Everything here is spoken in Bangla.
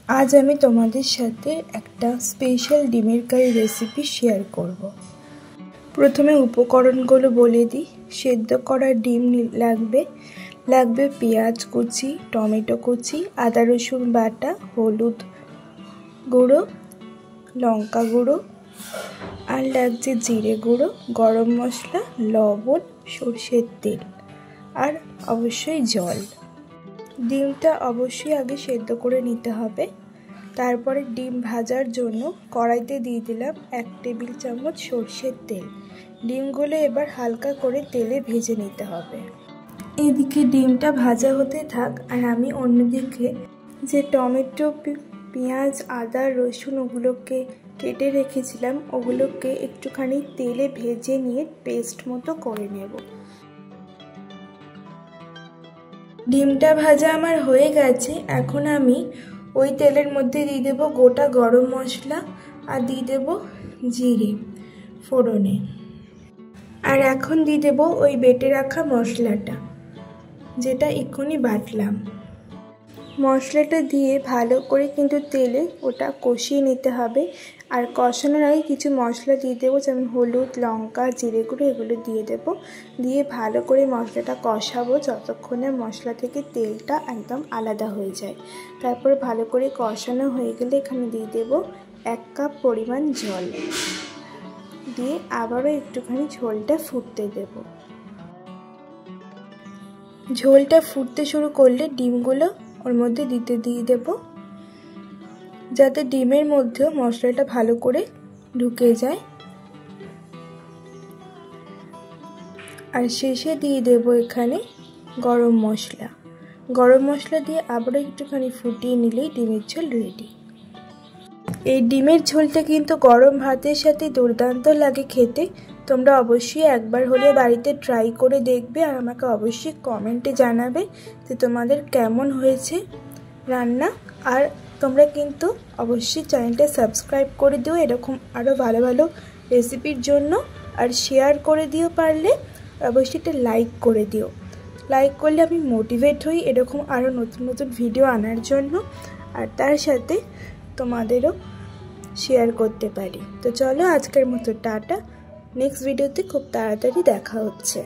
आज আমি তোমাদের সাথে একটা স্পেশাল ডিমের কারি রেসিপি শেয়ার করব। প্রথমে উপকরণগুলো বলে দিই। সেদ্ধ করা ডিম লাগবে পেঁয়াজ কুচি, টমেটো কুচি, আদা রসুন বাটা, হলুদ গুঁড়ো, লঙ্কা গুঁড়ো, আর লাগছে জিরে গুঁড়ো, গরম মশলা, লবণ, সরষের তেল আর অবশ্যই জল। ডিমটা অবশ্যই আগে সেদ্ধ করে নিতে হবে। তারপরে ডিম ভাজার জন্য কড়াইতে দিয়ে দিলাম 1 টেবিল চামচ সরষের তেল। ডিমগুলো এবার হালকা করে তেলে ভেজে নিতে হবে। এদিকে ডিমটা ভাজা হতে থাক আর আমি অন্যদিকে যে টমেটো, পেঁয়াজ, আদা, রসুন ওগুলোকে কেটে রেখেছিলাম ওগুলোকে একটুখানি তেলে ভেজে নিয়ে পেস্ট মতো করে নেব। ডিমটা ভাজা আমার হয়ে গেছে। এখন আমি ওই তেলের মধ্যে দিয়ে দেবো গোটা গরম মশলা আর দিয়ে দেবো জিরে ফোড়নে। আর এখন দিয়ে দেবো ওই বেটে রাখা মশলাটা, যেটা এক্ষুনি বাটলাম। মশলাটা দিয়ে ভালো করে কিন্তু তেলে ওটা কষিয়ে নিতে হবে। আর কষানোর আগে কিছু মশলা দিয়ে দেবো, যেমন হলুদ, লঙ্কা, জিরে গুঁড়ো এগুলো দিয়ে দেবো। দিয়ে ভালো করে মশলাটা কষাবো যতক্ষণে মশলা থেকে তেলটা একদম আলাদা হয়ে যায়। তারপর ভালো করে কষানো হয়ে গেলে এখানে দিয়ে দেবো 1 কাপ পরিমাণ জল, দিয়ে আবারও একটুখানি ঝোলটা ফুটতে দেব। ঝোলটা ফুটতে শুরু করলে ডিমগুলো ওর মধ্যে দিয়ে দেব, যাতে ডিমের মধ্যেও মশলাটা ভালো করে ঢুকে যায়। আর শেষে দিয়ে দেব এখানে গরম মশলা দিয়ে আবারও একটুখানি ফুটিয়ে নিলেই ডিমের ঝোল রেডি। এই ডিমের ঝোলটা কিন্তু গরম ভাতের সাথে দুর্দান্ত লাগে খেতে। তোমরা অবশ্যই একবার হলে বাড়িতে ট্রাই করে দেখবে আর আমাকে অবশ্যই কমেন্টে জানাবে যে তোমাদের কেমন হয়েছে রান্না। আর তোমরা কিন্তু অবশ্যই চ্যানেলটা সাবস্ক্রাইব করে দিও এরকম আরও ভালো ভালো রেসিপির জন্য। আর শেয়ার করে দিও, পারলে অবশ্যই একটা লাইক করে দিও। লাইক করলে আমি মোটিভেট হই এরকম আরও নতুন নতুন ভিডিও আনার জন্য, আর তার সাথে তোমাদেরও শেয়ার করতে পারি। তো চলো আজকের মতো টাটা। নেক্সট ভিডিওতে খুব তাড়াতাড়ি দেখা হচ্ছে।